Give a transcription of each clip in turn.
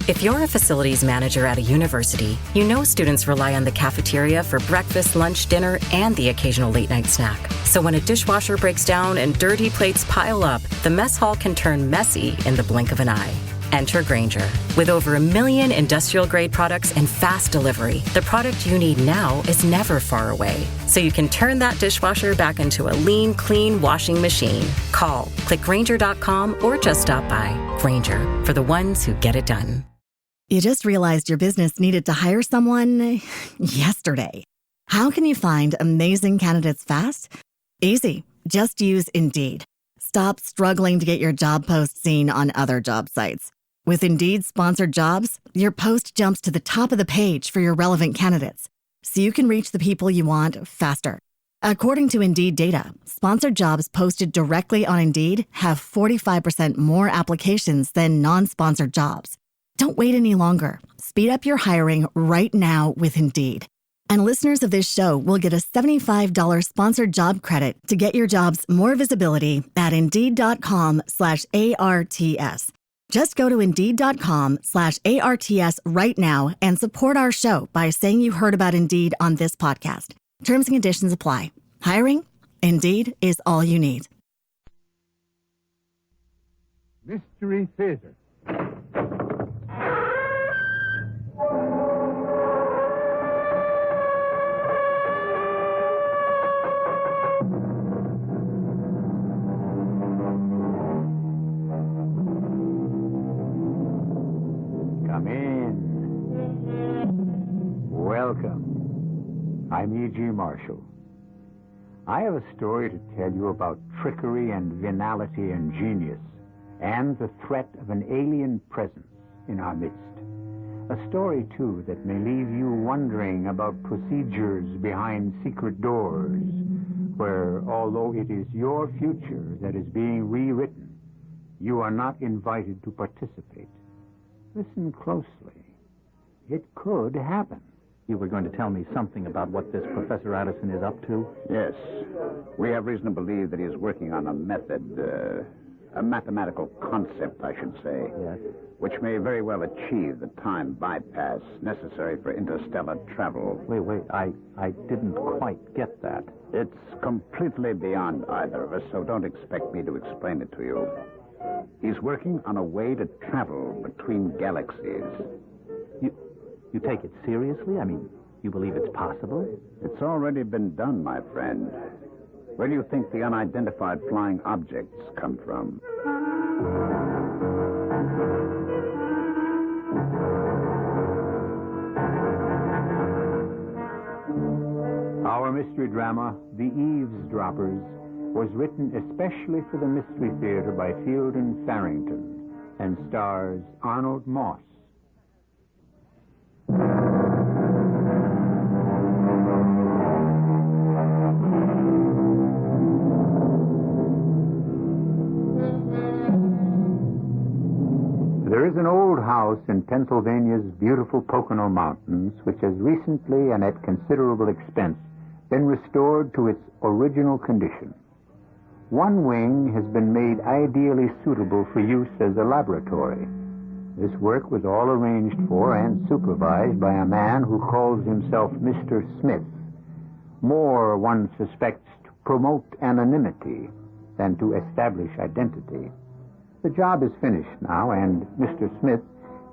If you're a facilities manager at a university, you know students rely on the cafeteria for breakfast, lunch, dinner, and the occasional late-night snack. So when a dishwasher breaks down and dirty plates pile up, the mess hall can turn messy in the blink of an eye. Enter Grainger. With over 1 million industrial-grade products and fast delivery, the product you need now is never far away. So you can turn that dishwasher back into a lean, clean washing machine. Call, click Grainger.com, or just stop by. Grainger, for the ones who get it done. You just realized your business needed to hire someone yesterday. How can you find amazing candidates fast? Easy. Just use Indeed. Stop struggling to get your job post seen on other job sites. With Indeed sponsored jobs, your post jumps to the top of the page for your relevant candidates, so you can reach the people you want faster. According to Indeed data, sponsored jobs posted directly on Indeed have 45% more applications than non-sponsored jobs. Don't wait any longer. Speed up your hiring right now with Indeed. And listeners of this show will get a $75 sponsored job credit to get your jobs more visibility at Indeed.com/ARTS. Just go to Indeed.com/ARTS right now and support our show by saying you heard about Indeed on this podcast. Terms and conditions apply. Hiring? Indeed is all you need. Mystery Theater. Come in. Welcome. I'm E.G. Marshall. I have a story to tell you about trickery and venality and genius, and the threat of an alien presence in our midst. A story, too, that may leave you wondering about procedures behind secret doors, where, although it is your future that is being rewritten, you are not invited to participate. Listen closely. It could happen. You were going to tell me something about what this Professor Addison is up to? Yes. We have reason to believe that he is working on a method, a mathematical concept, I should say. Yes. Which may very well achieve the time bypass necessary for interstellar travel. Wait. I didn't quite get that. It's completely beyond either of us, so don't expect me to explain it to you. He's working on a way to travel between galaxies. You take it seriously? I mean, you believe it's possible? It's already been done, my friend. Where do you think the unidentified flying objects come from? Our mystery drama, The Eavesdroppers, was written especially for the Mystery Theater by Field and Farrington and stars Arnold Moss. There is an old house in Pennsylvania's beautiful Pocono Mountains which has recently and at considerable expense been restored to its original condition. One wing has been made ideally suitable for use as a laboratory. This work was all arranged for and supervised by a man who calls himself Mr. Smith. More, one suspects, to promote anonymity than to establish identity. The job is finished now, and Mr. Smith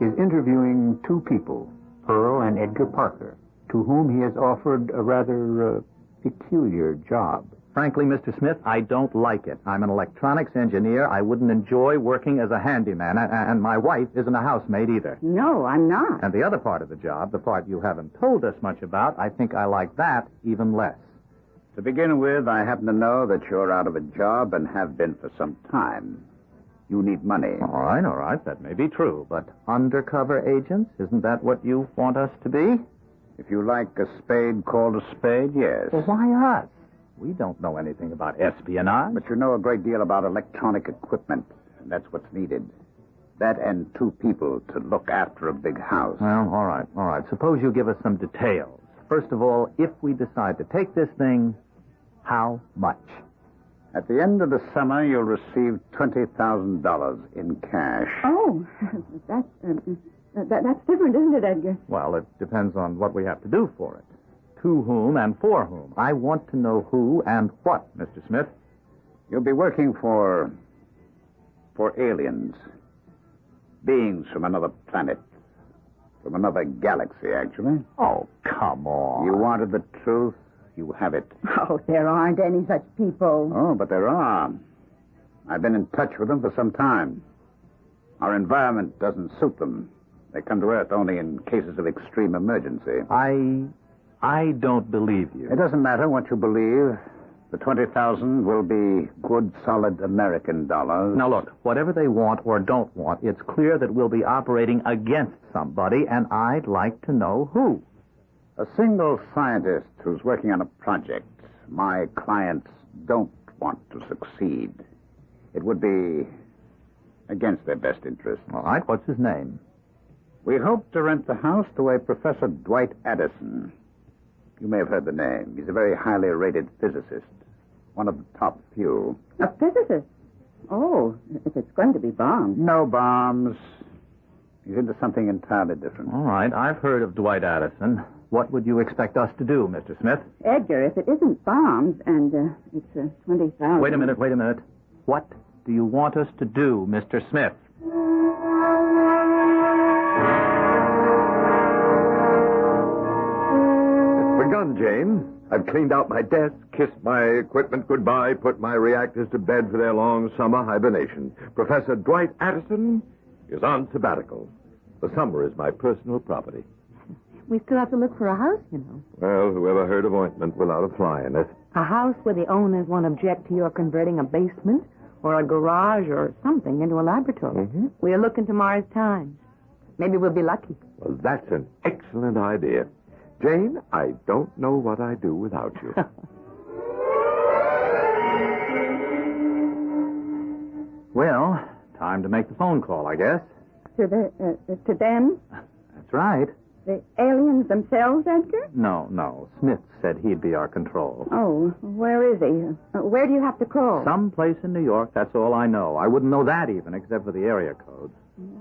is interviewing two people, Pearl and Edgar Parker, to whom he has offered a rather peculiar job. Frankly, Mr. Smith, I don't like it. I'm an electronics engineer. I wouldn't enjoy working as a handyman, and my wife isn't a housemaid either. No, I'm not. And the other part of the job, the part you haven't told us much about, I think I like that even less. To begin with, I happen to know that you're out of a job and have been for some time. You need money. All right. That may be true. But undercover agents, isn't that what you want us to be? If you like a spade called a spade, yes. Well, why us? We don't know anything about espionage. But you know a great deal about electronic equipment, and that's what's needed. That and two people to look after a big house. Well, all right. Suppose you give us some details. First of all, if we decide to take this thing, how much? At the end of the summer, you'll receive $20,000 in cash. Oh, that's That's different, isn't it, Edgar? Well, it depends on what we have to do for it. To whom and for whom. I want to know who and what, Mr. Smith. You'll be working for aliens. Beings from another planet. From another galaxy, actually. Oh, come on. You wanted the truth? You have it. Oh, there aren't any such people. Oh, but there are. I've been in touch with them for some time. Our environment doesn't suit them. They come to Earth only in cases of extreme emergency. I don't believe you. It doesn't matter what you believe. The 20,000 will be good, solid American dollars. Now, look, whatever they want or don't want, it's clear that we'll be operating against somebody, and I'd like to know who. A single scientist who's working on a project my clients don't want to succeed. It would be against their best interest. All right, what's his name? We hope to rent the house to a Professor Dwight Addison. You may have heard the name. He's a very highly rated physicist. One of the top few. A physicist? Oh, if it's going to be bombs. No bombs. He's into something entirely different. All right, I've heard of Dwight Addison. What would you expect us to do, Mr. Smith? Edgar, if it isn't bombs and it's 20,000... Wait a minute. What do you want us to do, Mr. Smith? It's begun, Jane. I've cleaned out my desk, kissed my equipment goodbye, put my reactors to bed for their long summer hibernation. Professor Dwight Addison is on sabbatical. The summer is my personal property. We still have to look for a house, you know. Well, whoever heard of ointment without a fly in it? A house where the owners won't object to your converting a basement or a garage or something into a laboratory. Mm-hmm. We're looking to Mars Times. Maybe we'll be lucky. Well, that's an excellent idea. Jane, I don't know what I'd do without you. Well, time to make the phone call, I guess. To them? That's right. The aliens themselves, Edgar? No. Smith said he'd be our control. Oh, where is he? Where do you have to call? Someplace in New York, that's all I know. I wouldn't know that even, except for the area codes.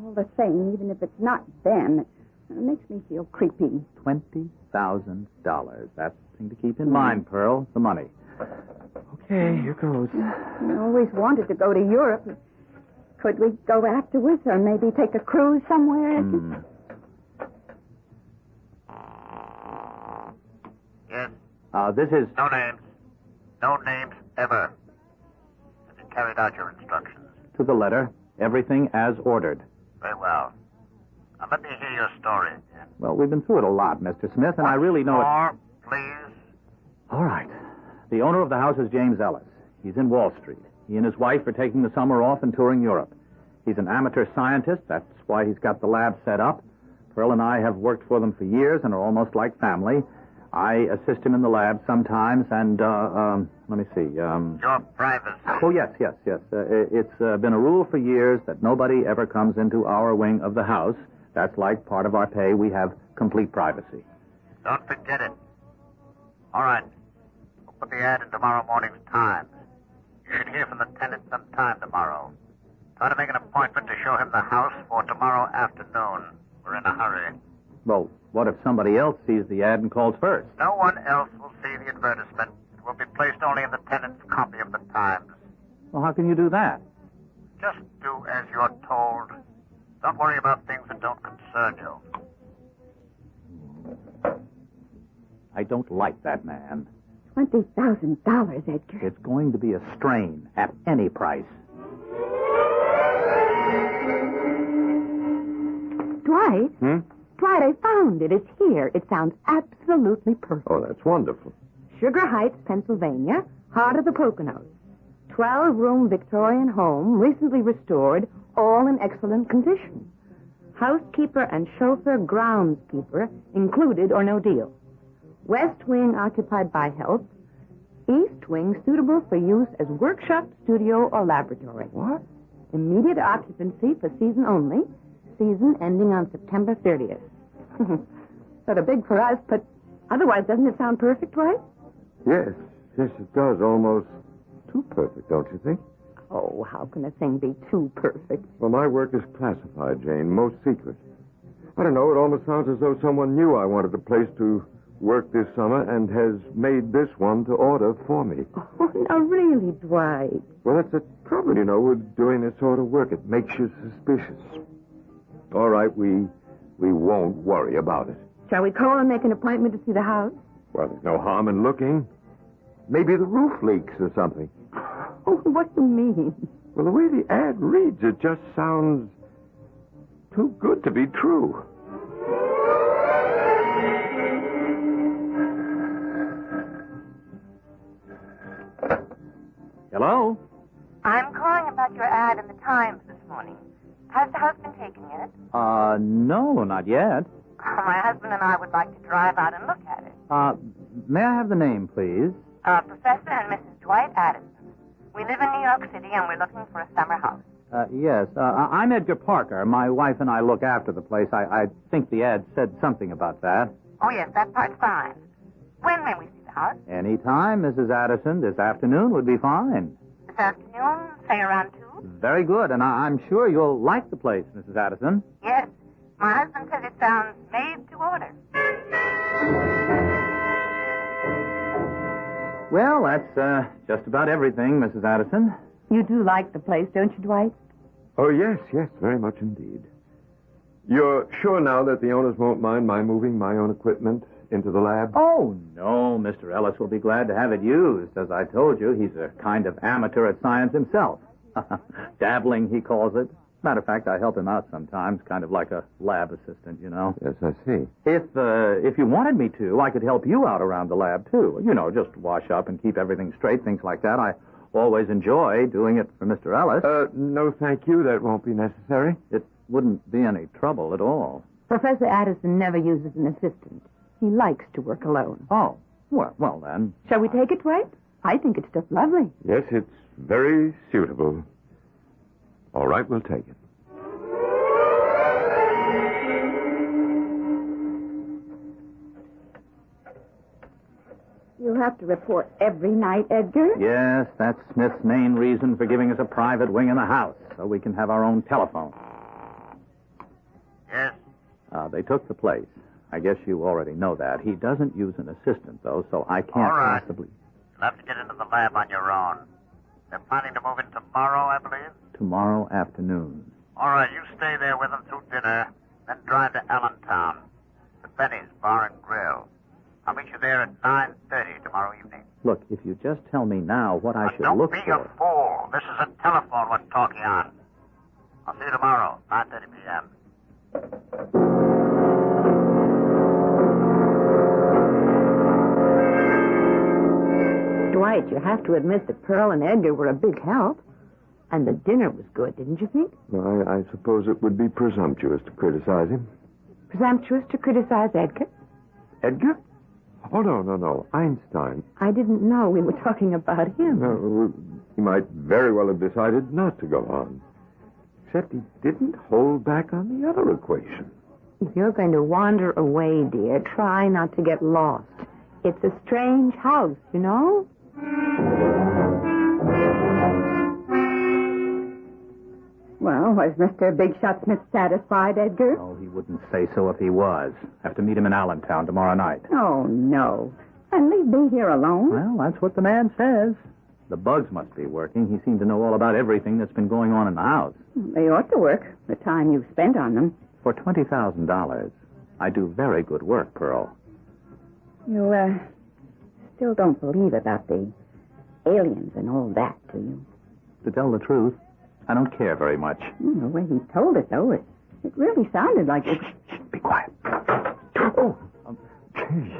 All the same, even if it's not them, it makes me feel creepy. $20,000. That's the thing to keep in mind, Pearl. The money. Okay, here goes. I always wanted to go to Europe. Could we go afterwards or maybe take a cruise somewhere? Yes. This is... No names. No names ever. Have you carried out your instructions? To the letter. Everything as ordered. Very well. Now let me hear your story. Well, we've been through it a lot, Mr. Smith, and I really know more, please. All right. The owner of the house is James Ellis. He's in Wall Street. He and his wife are taking the summer off and touring Europe. He's an amateur scientist. That's why he's got the lab set up. Pearl and I have worked for them for years and are almost like family. I assist him in the lab sometimes, and, let me see, Your privacy. Oh, yes. It's been a rule for years that nobody ever comes into our wing of the house. That's like part of our pay. We have complete privacy. Don't forget it. All right. We'll put the ad in tomorrow morning's Times. You should hear from the tenant sometime tomorrow. Try to make an appointment to show him the house for tomorrow afternoon. We're in a hurry. Well, what if somebody else sees the ad and calls first? No one else will see the advertisement. It will be placed only in the tenant's copy of the Times. Well, how can you do that? Just do as you're told. Don't worry about things that don't concern you. I don't like that man. $20,000, Edgar. It's going to be a strain at any price. Dwight? Dwight, I found it. It's here. It sounds absolutely perfect. Oh, that's wonderful. Sugar Heights, Pennsylvania, heart of the Poconos. 12-room Victorian home, recently restored, all in excellent condition. Housekeeper and chauffeur groundskeeper included or no deal. West wing occupied by health. East wing suitable for use as workshop, studio, or laboratory. What? Immediate occupancy for season only. Season ending on September 30th. Sort of big for us, but otherwise doesn't it sound perfect, right? Yes, it does. Almost too perfect, don't you think? Oh, how can a thing be too perfect? Well, my work is classified, Jane, most secret. I don't know. It almost sounds as though someone knew I wanted a place to work this summer and has made this one to order for me. Oh, now really, Dwight. Well, that's the trouble, with doing this sort of work. It makes you suspicious. All right, we won't worry about it. Shall we call and make an appointment to see the house? Well, there's no harm in looking. Maybe the roof leaks or something. Oh, what do you mean? Well, the way the ad reads, it just sounds too good to be true. Hello? I'm calling about your ad in the Times this morning. Has the house been taken yet? No, not yet. My husband and I would like to drive out and look at it. May I have the name, please? Professor and Mrs. Dwight Addison. We live in New York City and we're looking for a summer house. Yes. I'm Edgar Parker. My wife and I look after the place. I think the ad said something about that. Oh, yes, that part's fine. When may we see the house? Any time, Mrs. Addison. This afternoon would be fine. This afternoon, say around 2? Very good, and I'm sure you'll like the place, Mrs. Addison. Yes. My husband says it sounds made to order. Well, that's just about everything, Mrs. Addison. You do like the place, don't you, Dwight? Oh, yes, very much indeed. You're sure now that the owners won't mind my moving my own equipment into the lab? Oh, no. Mr. Ellis will be glad to have it used. As I told you, he's a kind of amateur at science himself. Dabbling, he calls it. Matter of fact, I help him out sometimes, kind of like a lab assistant, Yes, I see. If you wanted me to, I could help you out around the lab, too. Just wash up and keep everything straight, things like that. I always enjoy doing it for Mr. Ellis. No, thank you. That won't be necessary. It wouldn't be any trouble at all. Professor Addison never uses an assistant. He likes to work alone. Oh, well then. Shall we take it, Dwight? I think it's just lovely. Yes, it's very suitable. All right, we'll take it. You have to report every night, Edgar? Yes, that's Smith's main reason for giving us a private wing in the house, so we can have our own telephone. Yes? They took the place. I guess you already know that. He doesn't use an assistant, though, so I can't All right. possibly... You'll have to get into the lab on your own. They're planning to move in tomorrow, I believe? Tomorrow afternoon. All right, you stay there with them through dinner, then drive to Allentown, to Benny's Bar and Grill. I'll meet you there at 9:30 tomorrow evening. Look, if you just tell me now what I should Don't look be for... a fool. This is a telephone we're talking on. I'll see you tomorrow, 9:30 p.m. Dwight, you have to admit that Pearl and Edgar were a big help. And the dinner was good, didn't you think? Well, I suppose it would be presumptuous to criticize him. Presumptuous to criticize Edgar? Edgar? Oh, no. Einstein. I didn't know we were talking about him. No, he might very well have decided not to go on. Except he didn't hold back on the other equation. If you're going to wander away, dear, try not to get lost. It's a strange house, you know? Well, was Mr. Big Shot Smith satisfied, Edgar? Oh, he wouldn't say so if he was. Have to meet him in Allentown tomorrow night. Oh, no. And leave me here alone? Well, that's what the man says. The bugs must be working. He seemed to know all about everything that's been going on in the house. They ought to work, the time you've spent on them. For $20,000, I do very good work, Pearl. You, still don't believe about the aliens and all that, do you? To tell the truth, I don't care very much. The way he told it, though, it really sounded like it. Shh, be quiet. Oh, gee,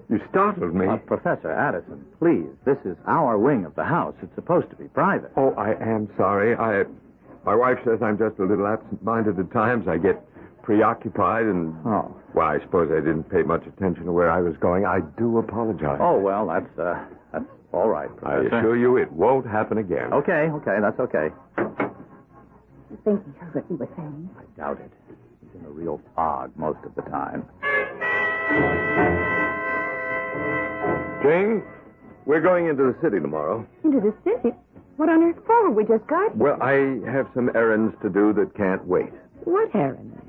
you startled me. Professor Addison, please, this is our wing of the house. It's supposed to be private. Oh, I am sorry. My wife says I'm just a little absent-minded at times. I get preoccupied and... Oh. Well, I suppose I didn't pay much attention to where I was going. I do apologize. Oh, well, that's all right, Professor. I assure you it won't happen again. Okay, that's okay. I think he heard what he was saying. I doubt it. He's in a real fog most of the time. Jane, we're going into the city tomorrow. Into the city? What on earth for? We just got here. Well, I have some errands to do that can't wait. What errand?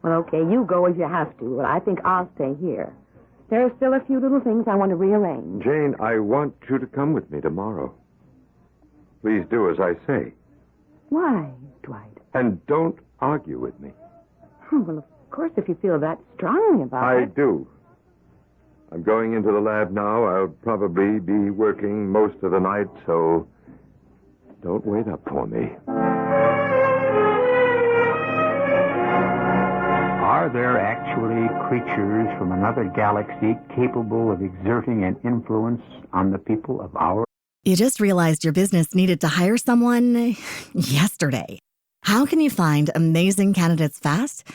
Well, okay, you go as you have to, but I think I'll stay here. There are still a few little things I want to rearrange. Jane, I want you to come with me tomorrow. Please do as I say. Why, Dwight? And don't argue with me. Oh, well, of course, if you feel that strongly about it. I do. I'm going into the lab now. I'll probably be working most of the night, so don't wait up for me. Are there actually creatures from another galaxy capable of exerting an influence on the people of our... You just realized your business needed to hire someone yesterday. How can you find amazing candidates fast?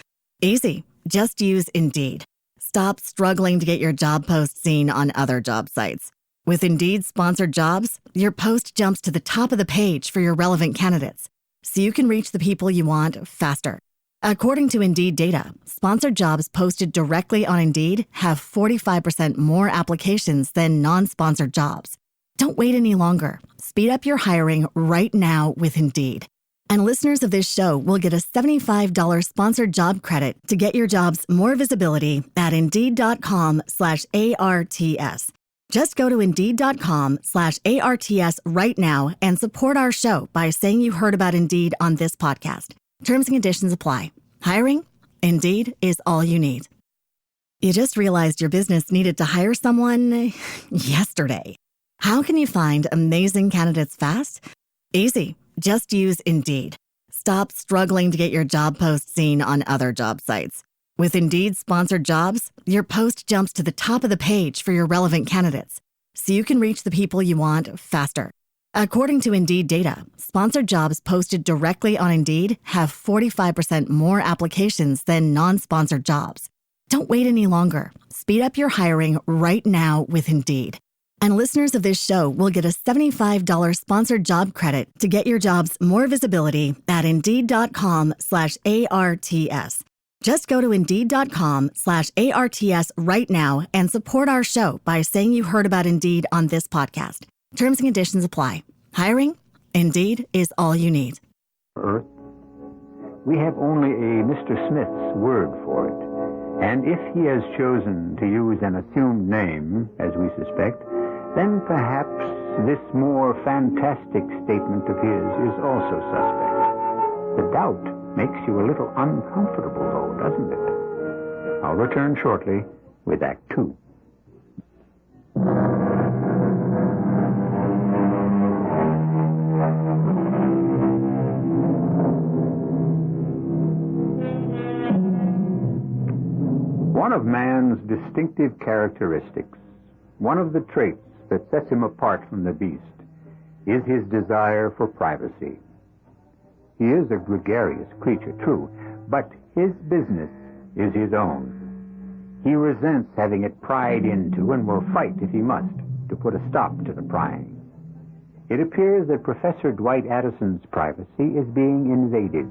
Easy. Just use Indeed. Stop struggling to get your job post seen on other job sites. With Indeed sponsored jobs, your post jumps to the top of the page for your relevant candidates, so you can reach the people you want faster. According to Indeed data, sponsored jobs posted directly on Indeed have 45% more applications than non-sponsored jobs. Don't wait any longer. Speed up your hiring right now with Indeed. And listeners of this show will get a $75 sponsored job credit to get your jobs more visibility at Indeed.com/ARTS. Just go to Indeed.com/ARTS right now and support our show by saying you heard about Indeed on this podcast. Terms and conditions apply. Hiring? Indeed is all you need. You just realized your business needed to hire someone yesterday. How can you find amazing candidates fast? Easy. Just use Indeed. Stop struggling to get your job post seen on other job sites. With Indeed sponsored jobs, your post jumps to the top of the page for your relevant candidates, so you can reach the people you want faster. According to Indeed data, sponsored jobs posted directly on Indeed have 45% more applications than non-sponsored jobs. Don't wait any longer. Speed up your hiring right now with Indeed. And listeners of this show will get a $75 sponsored job credit to get your jobs more visibility at Indeed.com/ARTS. Just go to Indeed.com/ARTS right now and support our show by saying you heard about Indeed on this podcast. Terms and conditions apply. Hiring? Indeed is all you need. Earth? We have only a Mr. Smith's word for it. And if he has chosen to use an assumed name, as we suspect, then perhaps this more fantastic statement of his is also suspect. The doubt makes you a little uncomfortable, though, doesn't it? I'll return shortly with Act Two. One of man's distinctive characteristics, one of the traits that sets him apart from the beast, is his desire for privacy. He is a gregarious creature, true, but his business is his own. He resents having it pried into and will fight if he must to put a stop to the prying. It appears that Professor Dwight Addison's privacy is being invaded.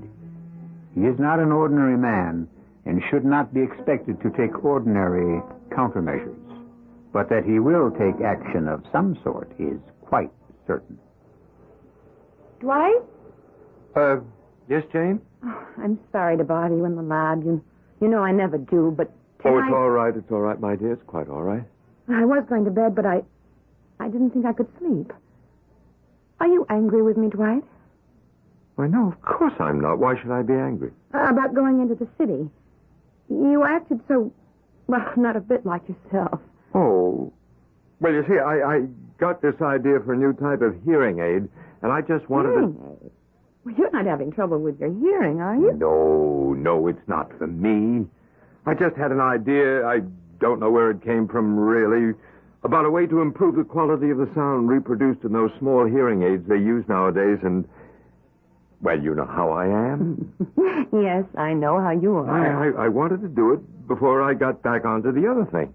He is not an ordinary man and should not be expected to take ordinary countermeasures. But that he will take action of some sort is quite certain. Dwight? Yes, Jane? Oh, I'm sorry to bother you in the lab. You know I never do, but tonight... Oh, it's all right, my dear. It's quite all right. I was going to bed, but I didn't think I could sleep. Are you angry with me, Dwight? Why, no, of course I'm not. Why should I be angry? About going into the city. You acted so, well, not a bit like yourself. Oh, well, you see, I got this idea for a new type of hearing aid, and I just wanted Hearing aid? Well, you're not having trouble with your hearing, are you? No, it's not for me. I just had an idea, I don't know where it came from, really, about a way to improve the quality of the sound reproduced in those small hearing aids they use nowadays, and, well, you know how I am. Yes, I know how you are. I wanted to do it before I got back onto the other thing.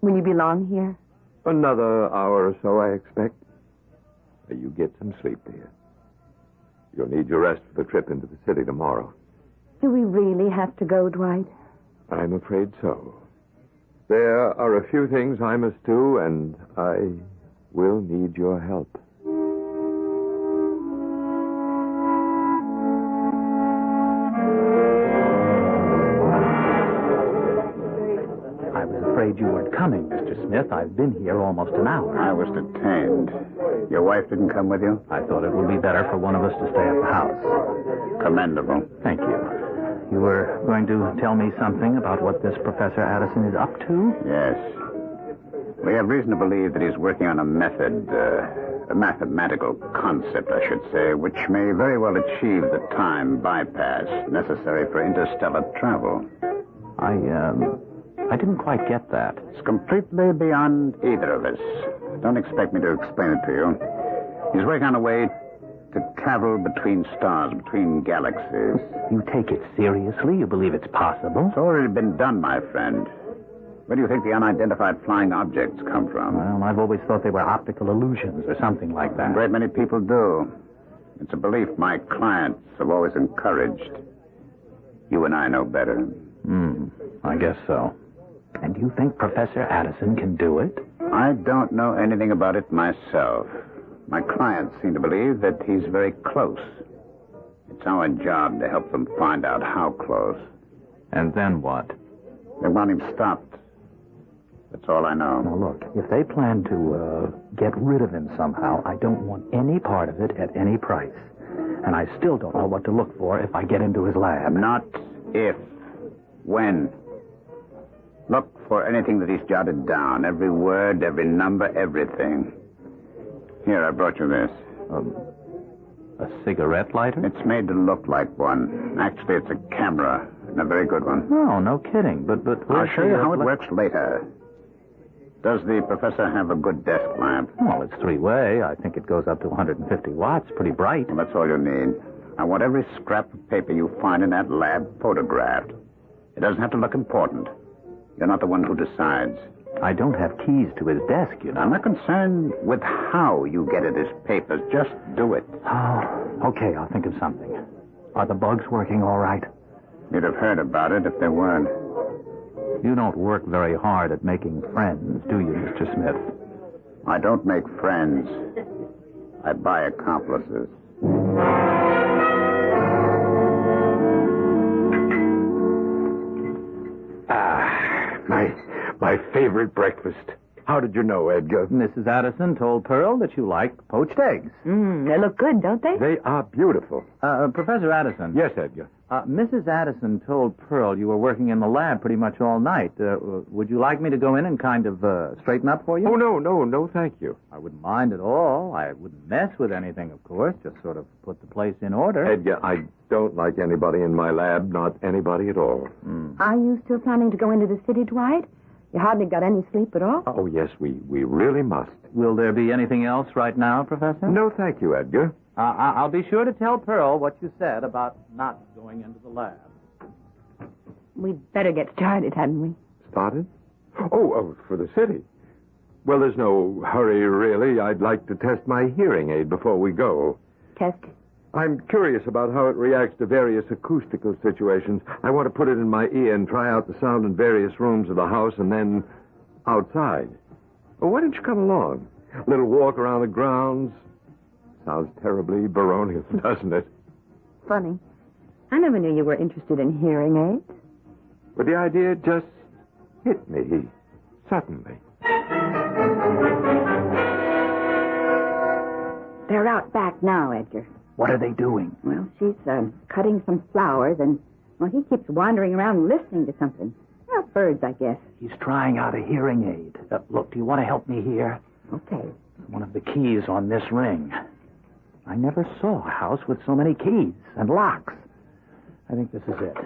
Will you be long here? Another hour or so, I expect. You get some sleep, dear. You'll need your rest for the trip into the city tomorrow. Do we really have to go, Dwight? I'm afraid so. There are a few things I must do, and I will need your help. afraid you weren't coming, Mr. Smith. I've been here almost an hour. I was detained. Your wife didn't come with you? I thought it would be better for one of us to stay at the house. Commendable. Thank you. You were going to tell me something about what this Professor Addison is up to? Yes. We have reason to believe that he's working on a method, a mathematical concept, I should say, which may very well achieve the time bypass necessary for interstellar travel. I didn't quite get that. It's completely beyond either of us. Don't expect me to explain it to you. He's working on a way to travel between stars, between galaxies. You take it seriously? You believe it's possible? It's already been done, my friend. Where do you think the unidentified flying objects come from? Well, I've always thought they were optical illusions or something like that. A great many people do. It's a belief my clients have always encouraged. You and I know better. I guess so. And you think Professor Addison can do it? I don't know anything about it myself. My clients seem to believe that he's very close. It's our job to help them find out how close. And then what? They want him stopped. That's all I know. Now, look, if they plan to get rid of him somehow, I don't want any part of it at any price. And I still don't know what to look for if I get into his lab. Not if. When. Look for anything that he's jotted down. Every word, every number, everything. Here, I brought you this. A cigarette lighter? It's made to look like one. Actually, it's a camera, and a very good one. No kidding. But I'll show you how it works later. Does the professor have a good desk lamp? Well, it's three-way. I think it goes up to 150 watts. Pretty bright. Well, that's all you need. I want every scrap of paper you find in that lab photographed. It doesn't have to look important. You're not the one who decides. I don't have keys to his desk, you know. I'm not concerned with how you get at his papers. Just do it. Oh, okay, I'll think of something. Are the bugs working all right? You'd have heard about it if they weren't. You don't work very hard at making friends, do you, Mr. Smith? I don't make friends. I buy accomplices. My favorite breakfast. How did you know, Edgar? Mrs. Addison told Pearl that you like poached eggs. They look good, don't they? They are beautiful. Professor Addison. Yes, Edgar. Mrs. Addison told Pearl you were working in the lab pretty much all night. Would you like me to go in and kind of straighten up for you? Oh, no, thank you. I wouldn't mind at all. I wouldn't mess with anything, of course. Just sort of put the place in order. Edgar, I don't like anybody in my lab, not anybody at all. Are you still planning to go into the city, Dwight? You hardly got any sleep at all? Oh, yes, we really must. Will there be anything else right now, Professor? No, thank you, Edgar. I'll be sure to tell Pearl what you said about not going into the lab. We'd better get started, hadn't we? Started? Oh, for the city. Well, there's no hurry, really. I'd like to test my hearing aid before we go. Test? I'm curious about how it reacts to various acoustical situations. I want to put it in my ear and try out the sound in various rooms of the house and then outside. Well, why don't you come along? A little walk around the grounds. Sounds terribly baronial, doesn't it? Funny. I never knew you were interested in hearing aids. But the idea just hit me suddenly. They're out back now, Edgar. What are they doing? Well, she's cutting some flowers, and, well, he keeps wandering around listening to something. Well, birds, I guess. He's trying out a hearing aid. Look, do you want to help me here? Okay. One of the keys on this ring. I never saw a house with so many keys and locks. I think this is it.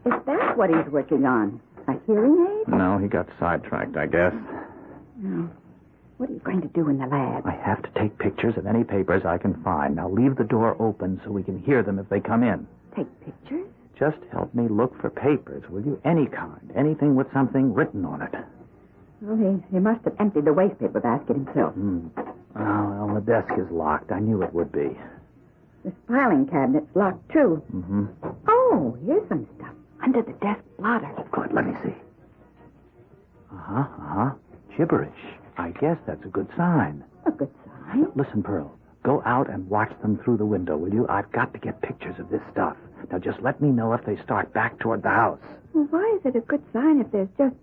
Is that what he's working on? A hearing aid? No, he got sidetracked, I guess. No. What are you going to do in the lab? I have to take pictures of any papers I can find. Now, leave the door open so we can hear them if they come in. Take pictures? Just help me look for papers, will you? Any kind. Anything with something written on it. Well, he must have emptied the wastepaper basket himself. Oh, well, the desk is locked. I knew it would be. The filing cabinet's locked, too. Mm-hmm. Oh, here's some stuff. Under the desk blotter. Oh, good. Let me see. Uh-huh. Gibberish. I guess that's a good sign. A good sign? Listen, Pearl. Go out and watch them through the window, will you? I've got to get pictures of this stuff. Now, just let me know if they start back toward the house. Well, why is it a good sign if there's just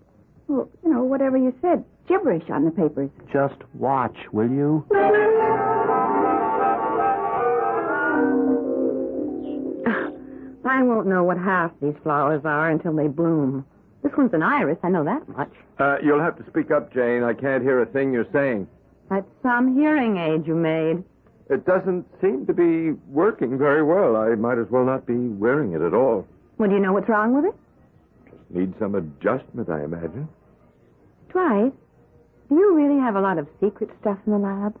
Well, whatever you said. Gibberish on the papers. Just watch, will you? I won't know what half these flowers are until they bloom. This one's an iris, I know that much. You'll have to speak up, Jane. I can't hear a thing you're saying. That's some hearing aid you made. It doesn't seem to be working very well. I might as well not be wearing it at all. Well, do you know what's wrong with it? Need some adjustment, I imagine. Dwight, do you really have a lot of secret stuff in the lab?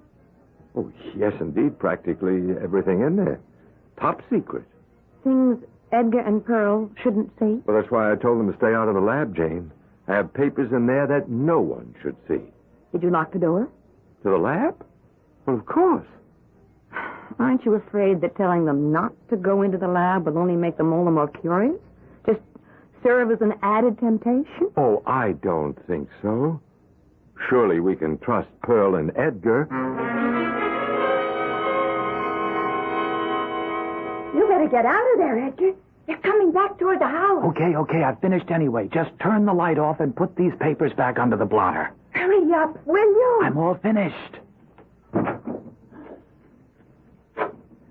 Oh, yes, indeed. Practically everything in there. Top secret. Things Edgar and Pearl shouldn't see? Well, that's why I told them to stay out of the lab, Jane. I have papers in there that no one should see. Did you lock the door? To the lab? Well, of course. Aren't you afraid that telling them not to go into the lab will only make them all the more curious? Just serve as an added temptation? Oh, I don't think so. Surely we can trust Pearl and Edgar. You better get out of there, Edgar. They're coming back toward the house. Okay, I've finished anyway. Just turn the light off and put these papers back under the blotter. Hurry up, will you? I'm all finished.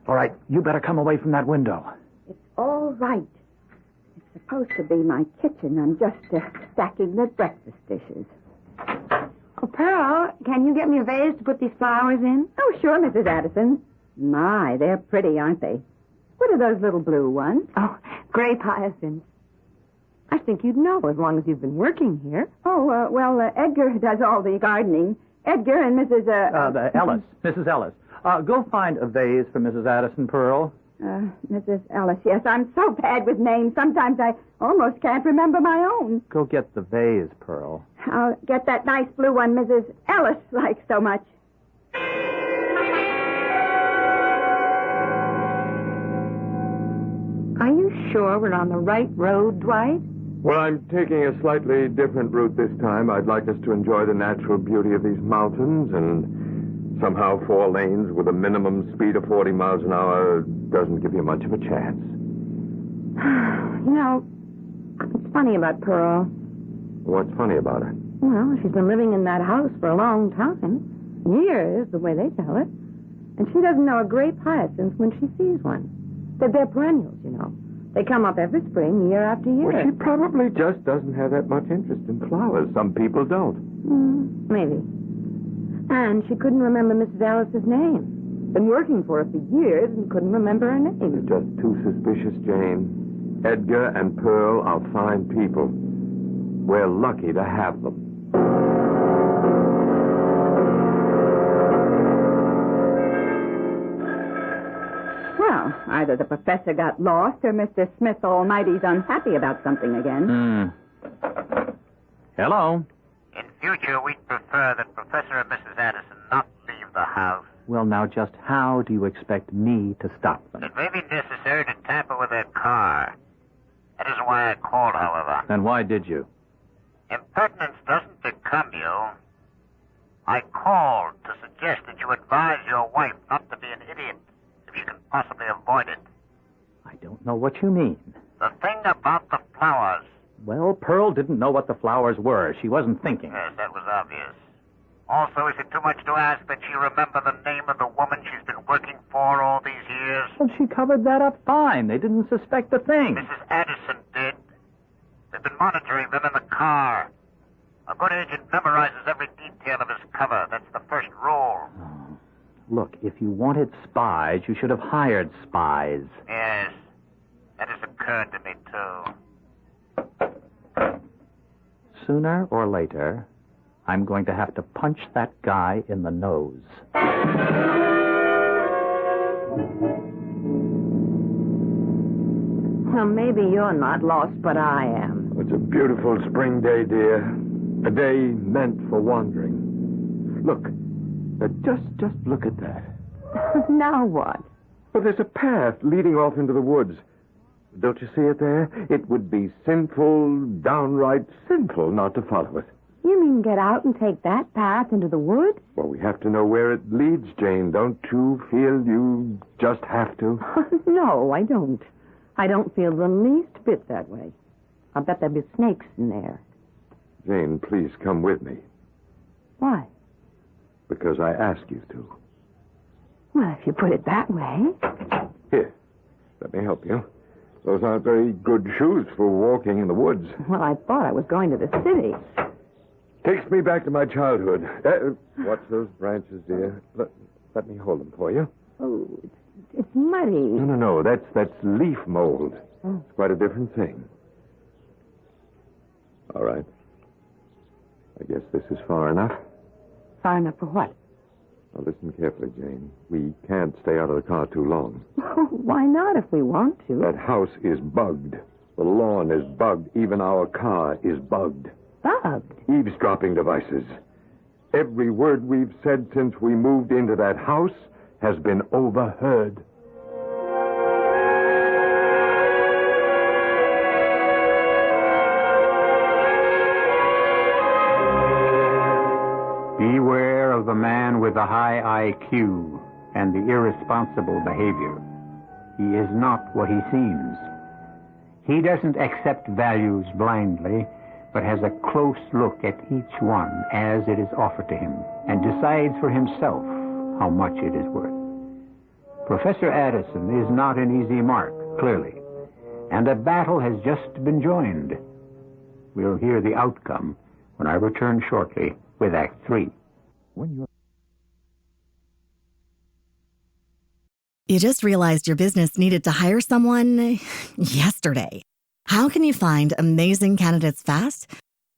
All right, you better come away from that window. It's all right. It's supposed to be my kitchen. I'm just stacking the breakfast dishes. Oh, Pearl, can you get me a vase to put these flowers in? Oh, sure, Mrs. Addison. My, they're pretty, aren't they? What are those little blue ones? Oh, grape hyacinths. I think you'd know as long as you've been working here. Oh, well, Edgar does all the gardening. Edgar and Mrs. Ellis. Mrs. Ellis. Go find a vase for Mrs. Addison, Pearl. Mrs. Ellis, yes. I'm so bad with names. Sometimes I almost can't remember my own. Go get the vase, Pearl. I'll get that nice blue one Mrs. Ellis likes so much. Are you sure we're on the right road, Dwight? Well, I'm taking a slightly different route this time. I'd like us to enjoy the natural beauty of these mountains, and somehow 4 lanes with a minimum speed of 40 miles an hour doesn't give you much of a chance. It's funny about Pearl. What's funny about her? Well, she's been living in that house for a long time. Years, the way they tell it. And she doesn't know a grape hyacinth when she sees one. They're perennials, They come up every spring, year after year. Well, she probably just doesn't have that much interest in flowers. Some people don't. Maybe. And she couldn't remember Mrs. Ellis's name. Been working for her for years and couldn't remember her name. It's just too suspicious, Jane. Edgar and Pearl are fine people. We're lucky to have them. Well, either the professor got lost or Mr. Smith Almighty's unhappy about something again. Hello? In future, we'd prefer that Professor and Mrs. Addison not leave the house. Well, now, just how do you expect me to stop them? It may be necessary to tamper with their car. That isn't why I called, however. Then why did you? Impertinence doesn't become you. I called to suggest that you advise your wife not to be an idiot if she can possibly avoid it. I don't know what you mean. The thing about the flowers. Well, Pearl didn't know what the flowers were. She wasn't thinking. Yes, that was obvious. Also, is it too much to ask that she remember the name of the woman she's been working for all these years? Well, she covered that up fine. They didn't suspect a thing. Mrs. Addison did. They've been monitoring them in the car. A good agent memorizes every detail of his cover. That's the first rule. Oh. Look, if you wanted spies, you should have hired spies. Yes, that has occurred to me, too. Sooner or later, I'm going to have to punch that guy in the nose. Well, maybe you're not lost, but I am. It's a beautiful spring day, dear. A day meant for wandering. Look, just look at that. Now what? Well, there's a path leading off into the woods. Don't you see it there? It would be sinful, downright sinful not to follow it. You mean get out and take that path into the woods? Well, we have to know where it leads, Jane. Don't you feel you just have to? No, I don't. I don't feel the least bit that way. I'll bet there'll be snakes in there. Jane, please come with me. Why? Because I ask you to. Well, if you put it that way. Here, let me help you. Those aren't very good shoes for walking in the woods. Well, I thought I was going to the city. Takes me back to my childhood. Watch those branches, dear. Let me hold them for you. Oh, it's muddy. No. That's leaf mold. Oh. It's quite a different thing. All right. I guess this is far enough. Far enough for what? Now, listen carefully, Jane. We can't stay out of the car too long. Why not if we want to? That house is bugged. The lawn is bugged. Even our car is bugged. Bugged? Eavesdropping devices. Every word we've said since we moved into that house has been overheard. Beware of the man with the high IQ and the irresponsible behavior. He is not what he seems. He doesn't accept values blindly, but has a close look at each one as it is offered to him and decides for himself how much it is worth. Professor Addison is not an easy mark, clearly, and a battle has just been joined. We'll hear the outcome when I return shortly with Act 3. You just realized your business needed to hire someone yesterday. How can you find amazing candidates fast?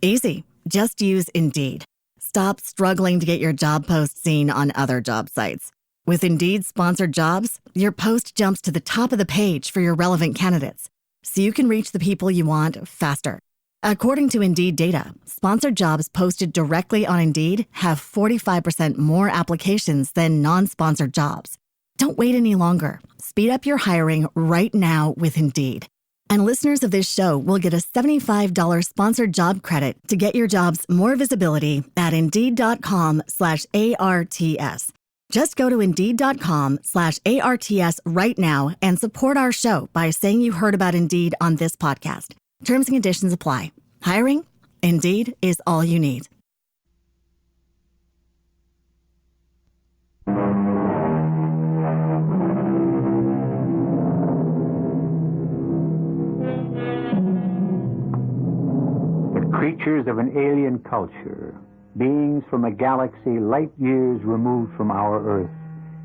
Easy. Just use Indeed. Stop struggling to get your job post seen on other job sites. With Indeed sponsored jobs, your post jumps to the top of the page for your relevant candidates, so you can reach the people you want faster. According to Indeed data, sponsored jobs posted directly on Indeed have 45% more applications than non-sponsored jobs. Don't wait any longer. Speed up your hiring right now with Indeed. And listeners of this show will get a $75 sponsored job credit to get your jobs more visibility at Indeed.com/ARTS. Just go to Indeed.com/ARTS right now and support our show by saying you heard about Indeed on this podcast. Terms and conditions apply. Hiring? Indeed is all you need. Creatures of an alien culture, beings from a galaxy light years removed from our Earth,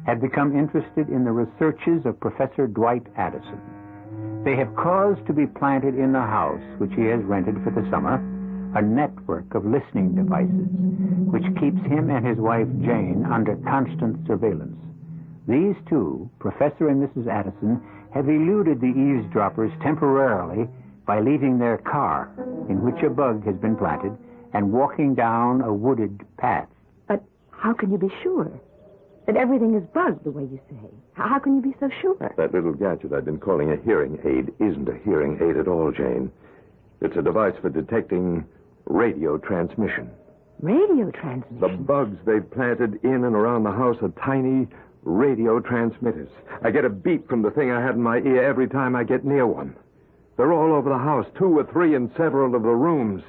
had become interested in the researches of Professor Dwight Addison. They have caused to be planted in the house, which he has rented for the summer, a network of listening devices, which keeps him and his wife Jane under constant surveillance. These two, Professor and Mrs. Addison, have eluded the eavesdroppers temporarily by leaving their car, in which a bug has been planted, and walking down a wooded path. But how can you be sure that everything is bugged the way you say? How can you be so sure? That little gadget I've been calling a hearing aid isn't a hearing aid at all, Jane. It's a device for detecting radio transmission. Radio transmission? The bugs they've planted in and around the house are tiny radio transmitters. I get a beep from the thing I had in my ear every time I get near one. They're all over the house, 2 or 3 in several of the rooms.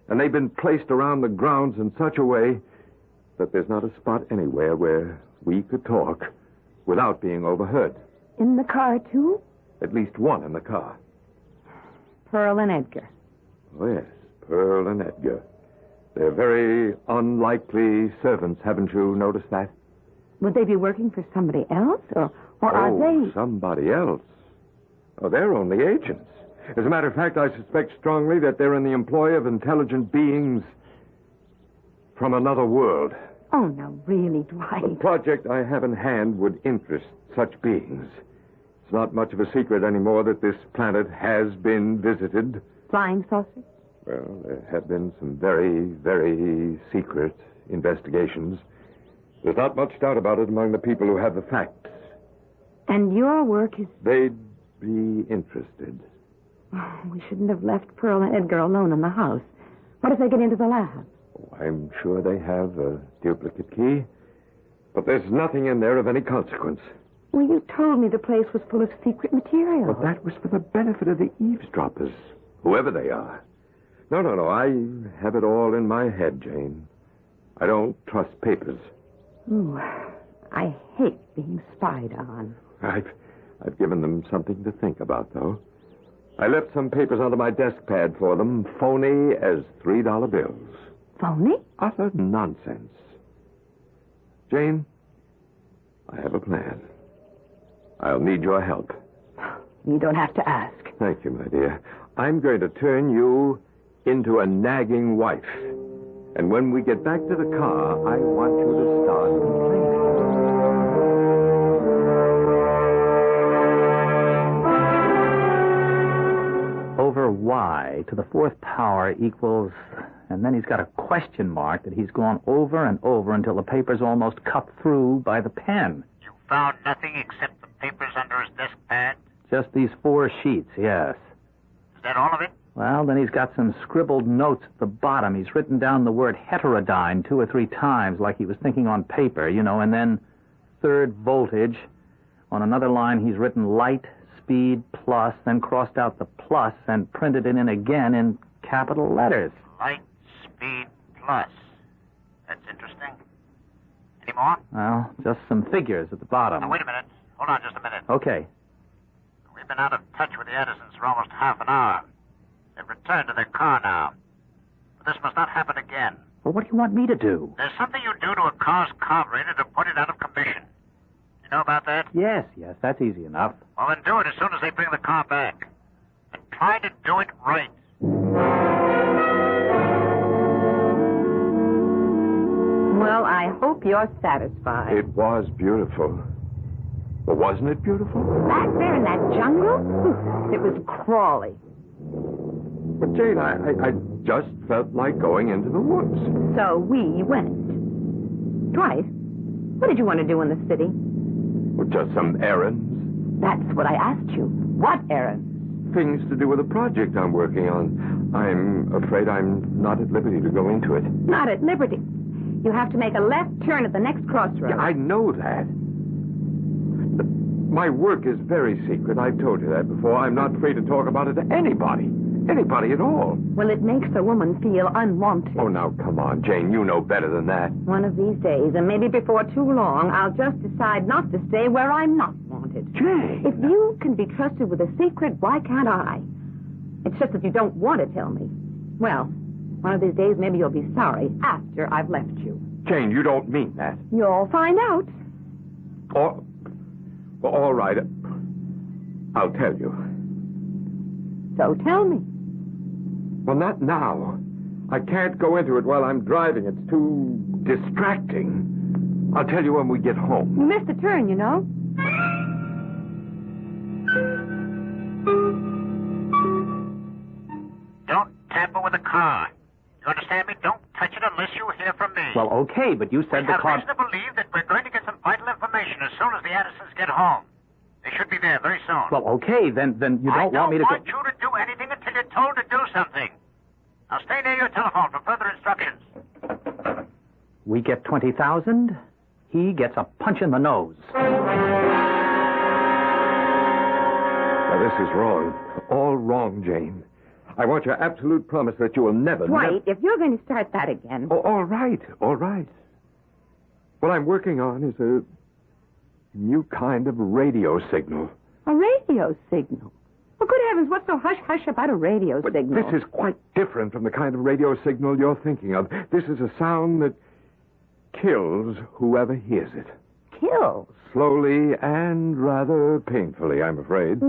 And they've been placed around the grounds in such a way that there's not a spot anywhere where we could talk without being overheard. In the car, too? At least one in the car. Pearl and Edgar. Oh, yes, Pearl and Edgar. They're very unlikely servants, haven't you noticed that? Would they be working for somebody else, or are they... somebody else? Oh, they're only agents. As a matter of fact, I suspect strongly that they're in the employ of intelligent beings from another world. Oh, no, really, Dwight. The project I have in hand would interest such beings. It's not much of a secret anymore that this planet has been visited. Flying saucers? Well, there have been some very, very secret investigations. There's not much doubt about it among the people who have the facts. And your work is... They'd be interested. Oh, we shouldn't have left Pearl and Edgar alone in the house. What if they get into the lab? Oh, I'm sure they have a duplicate key. But there's nothing in there of any consequence. Well, you told me the place was full of secret material. But that was for the benefit of the eavesdroppers, whoever they are. No. I have it all in my head, Jane. I don't trust papers. Ooh, I hate being spied on. I've given them something to think about, though. I left some papers under my desk pad for them, phony as $3 bills. Phony? Utter nonsense. Jane, I have a plan. I'll need your help. You don't have to ask. Thank you, my dear. I'm going to turn you into a nagging wife. And when we get back to the car, I want you to start complaining. Over y to the fourth power equals... And then he's got a question mark that he's gone over and over until the paper's almost cut through by the pen. You found nothing except the papers under his desk pad? Just these 4 sheets, yes. Is that all of it? Well, then he's got some scribbled notes at the bottom. He's written down the word heterodyne 2 or 3 times like he was thinking on paper, and then third voltage. On another line, he's written light, speed, plus, then crossed out the plus and printed it in again in capital letters. Light, speed, plus. That's interesting. Any more? Well, just some figures at the bottom. Now, wait a minute. Hold on just a minute. Okay. We've been out of touch with the Edisons for almost half an hour. They've returned to their car now. But this must not happen again. Well, what do you want me to do? There's something you do to a car's carburetor to put it out of commission. You know about that? Yes, that's easy enough. Well, then do it as soon as they bring the car back. And try to do it right. Well, I hope you're satisfied. It was beautiful. Well, wasn't it beautiful? Back there in that jungle? Whew, it was crawly. But, Jane, I just felt like going into the woods. So we went. Dwight, what did you want to do in the city? Well, just some errands. That's what I asked you. What errands? Things to do with a project I'm working on. I'm afraid I'm not at liberty to go into it. Not at liberty. You have to make a left turn at the next crossroads. Yeah, I know that. But my work is very secret. I've told you that before. I'm not free to talk about it to anybody. Anybody at all. Well, it makes a woman feel unwanted. Oh, now, come on, Jane. You know better than that. One of these days, and maybe before too long, I'll just decide not to stay where I'm not wanted. Jane! If you can be trusted with a secret, why can't I? It's just that you don't want to tell me. Well, one of these days, maybe you'll be sorry after I've left you. Jane, you don't mean that. You'll find out. Well, all right. I'll tell you. So tell me. Well, not now. I can't go into it while I'm driving. It's too distracting. I'll tell you when we get home. You missed a turn, you know. Don't tamper with the car. You understand me? Don't touch it unless you hear from me. Well, okay, but you said we the have car... reason to believe that we're going to get some vital information as soon as the Addisons get home. They should be there very soon. Well, okay, then you don't want me to... I don't want you to do anything until you're told to do something. Now stay near your telephone for further instructions. We get 20,000. He gets a punch in the nose. Now, this is wrong. All wrong, Jane. I want your absolute promise that you will never... Dwight, if you're going to start that again... Oh, all right. What I'm working on is a new kind of radio signal. A radio signal? Well, good heavens, what's so hush-hush about a radio signal? This is quite different from the kind of radio signal you're thinking of. This is a sound that kills whoever hears it. Kills? Slowly and rather painfully, I'm afraid.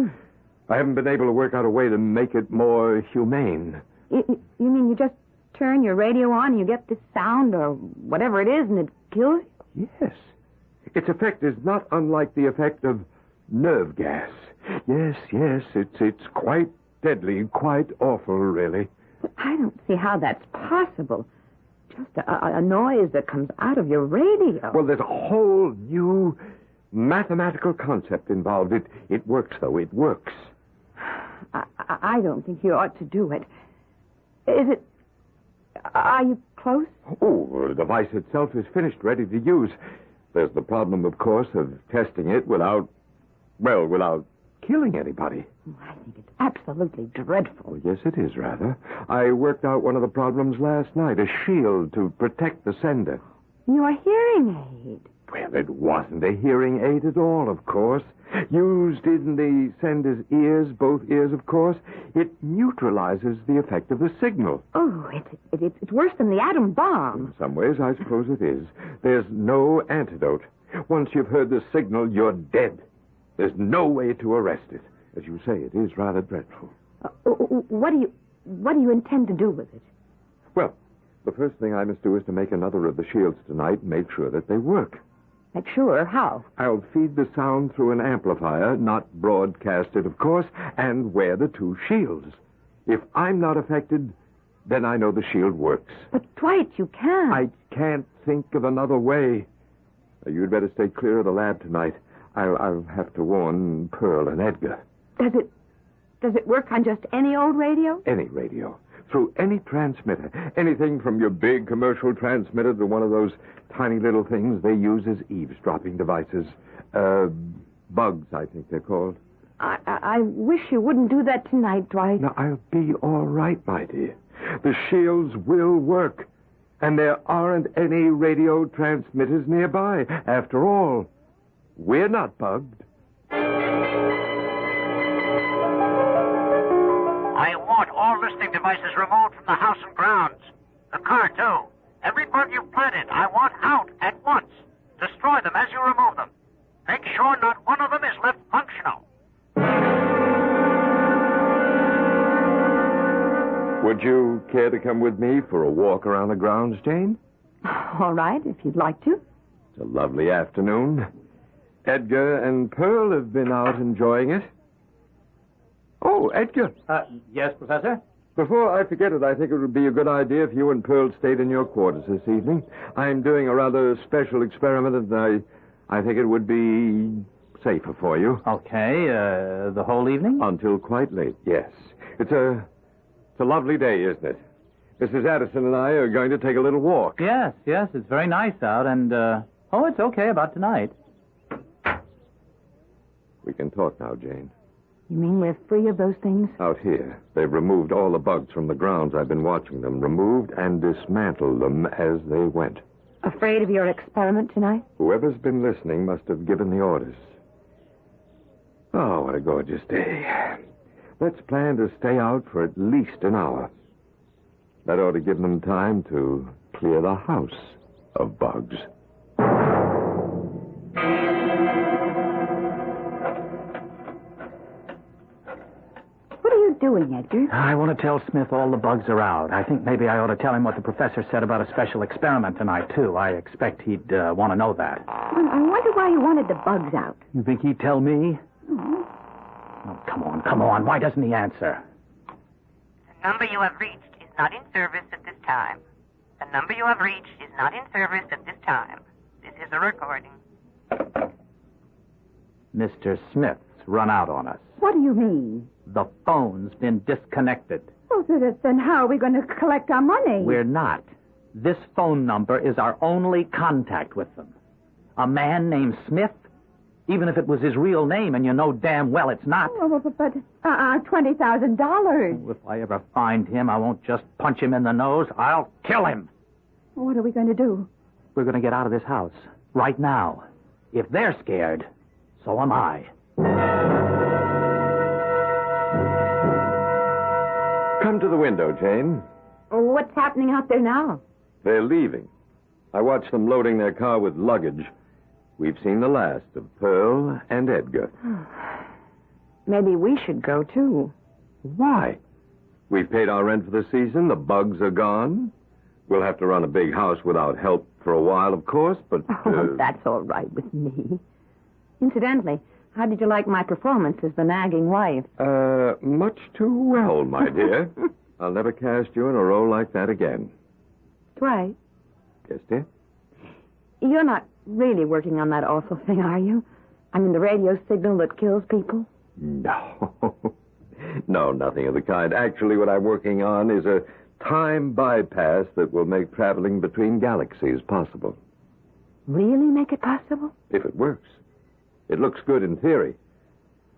I haven't been able to work out a way to make it more humane. You mean you just turn your radio on and you get this sound or whatever it is and it kills you? Yes. Its effect is not unlike the effect of nerve gas. Yes, it's quite deadly, quite awful, really. But I don't see how that's possible. Just a noise that comes out of your radio. Well, there's a whole new mathematical concept involved. It works, though. It works. I don't think you ought to do it. Is it... Are you close? Oh, the device itself is finished, ready to use. There's the problem, of course, of testing it without killing anybody. I think it's absolutely dreadful. Well, yes, it is, rather. I worked out one of the problems last night, a shield to protect the sender. Your hearing aid. Well, it wasn't a hearing aid at all, of course. Used in the sender's ears, both ears, of course, it neutralizes the effect of the signal. Oh, it's worse than the atom bomb. In some ways, I suppose it is. There's no antidote. Once you've heard the signal, you're dead. There's no way to arrest it. As you say, it is rather dreadful. What do you intend to do with it? Well, the first thing I must do is to make another of the shields tonight and make sure that they work. Make sure? How? I'll feed the sound through an amplifier, not broadcast it, of course, and wear the two shields. If I'm not affected, then I know the shield works. But, Dwight, you can't. I can't think of another way. You'd better stay clear of the lab tonight. I'll have to warn Pearl and Edgar. Does it work on just any old radio? Any radio. Through any transmitter. Anything from your big commercial transmitter to one of those tiny little things they use as eavesdropping devices. Bugs, I think they're called. I wish you wouldn't do that tonight, Dwight. Now, I'll be all right, my dear. The shields will work. And there aren't any radio transmitters nearby. After all, we're not bugged. I want all listening devices removed from the house and grounds. The car, too. Every bug you've planted, I want out at once. Destroy them as you remove them. Make sure not one of them is left functional. Would you care to come with me for a walk around the grounds, Jane? All right, if you'd like to. It's a lovely afternoon. Edgar and Pearl have been out enjoying it. Oh, Edgar. Yes, Professor? Before I forget it, I think it would be a good idea if you and Pearl stayed in your quarters this evening. I'm doing a rather special experiment, and I think it would be safer for you. Okay, the whole evening? Until quite late, yes. It's a lovely day, isn't it? Mrs. Addison and I are going to take a little walk. Yes, it's very nice out, and, it's okay about tonight. We can talk now, Jane. You mean we're free of those things? Out here, they've removed all the bugs from the grounds. I've been watching them, removed and dismantled them as they went. Afraid of your experiment tonight? Whoever's been listening must have given the orders. Oh, what a gorgeous day. Let's plan to stay out for at least an hour. That ought to give them time to clear the house of bugs. What are you doing, Edgar? I want to tell Smith all the bugs are out. I think maybe I ought to tell him what the professor said about a special experiment tonight, too. I expect he'd want to know that. Well, I wonder why you wanted the bugs out. You think he'd tell me? Mm-hmm. Oh, come on. Why doesn't he answer? The number you have reached is not in service at this time. The number you have reached is not in service at this time. This is a recording. Mr. Smith's run out on us. What do you mean? The phone's been disconnected. Oh, then how are we going to collect our money? We're not. This phone number is our only contact with them. A man named Smith, even if it was his real name, and you know damn well it's not. Oh, but $20,000. If I ever find him, I won't just punch him in the nose. I'll kill him. What are we going to do? We're going to get out of this house right now. If they're scared, so am I. Come to the window, Jane. What's happening out there now? They're leaving. I watched them loading their car with luggage. We've seen the last of Pearl and Edgar. Maybe we should go, too. Why? We've paid our rent for the season. The bugs are gone. We'll have to run a big house without help for a while, of course, but... Oh, that's all right with me. Incidentally, how did you like my performance as the nagging wife? Much too well, my dear. I'll never cast you in a role like that again. Dwight? Yes, dear? You're not really working on that awful thing, are you? I mean, the radio signal that kills people? No. No, nothing of the kind. Actually, what I'm working on is a time bypass that will make traveling between galaxies possible. Really make it possible? If it works. It looks good in theory.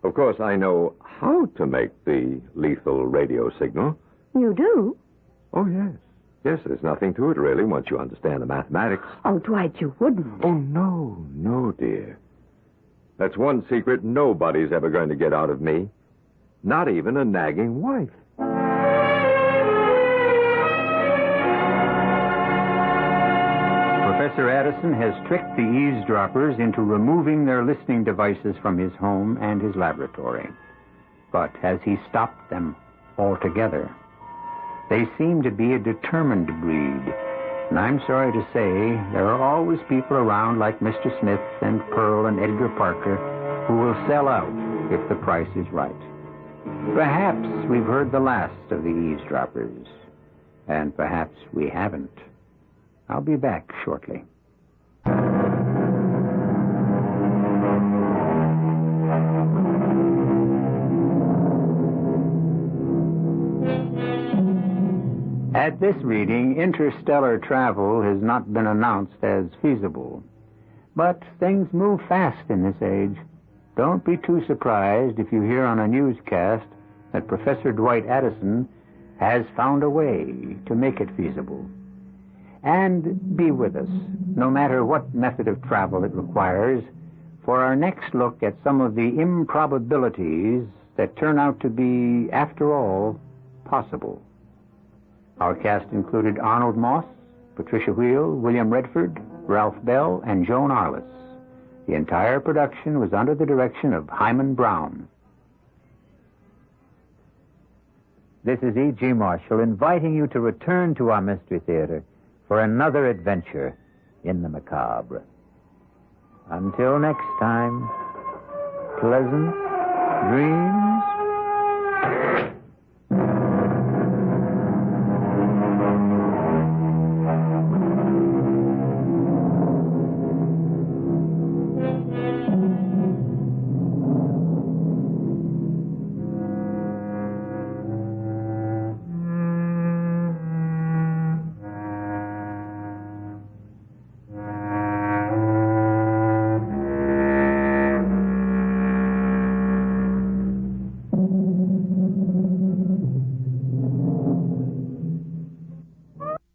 Of course, I know how to make the lethal radio signal. You do? Oh, yes. Yes, there's nothing to it, really, once you understand the mathematics. Oh, Dwight, you wouldn't. Oh, no, dear. That's one secret nobody's ever going to get out of me. Not even a nagging wife. Professor Addison has tricked the eavesdroppers into removing their listening devices from his home and his laboratory. But has he stopped them altogether? They seem to be a determined breed. And I'm sorry to say, there are always people around like Mr. Smith and Pearl and Edgar Parker who will sell out if the price is right. Perhaps we've heard the last of the eavesdroppers. And perhaps we haven't. I'll be back shortly. At this reading, interstellar travel has not been announced as feasible. But things move fast in this age. Don't be too surprised if you hear on a newscast that Professor Dwight Addison has found a way to make it feasible. And be with us, no matter what method of travel it requires, for our next look at some of the improbabilities that turn out to be, after all, possible. Our cast included Arnold Moss, Patricia Wheel, William Redford, Ralph Bell, and Joan Arliss. The entire production was under the direction of Hyman Brown. This is E.G. Marshall inviting you to return to our Mystery Theater for another adventure in the macabre. Until next time, pleasant dreams.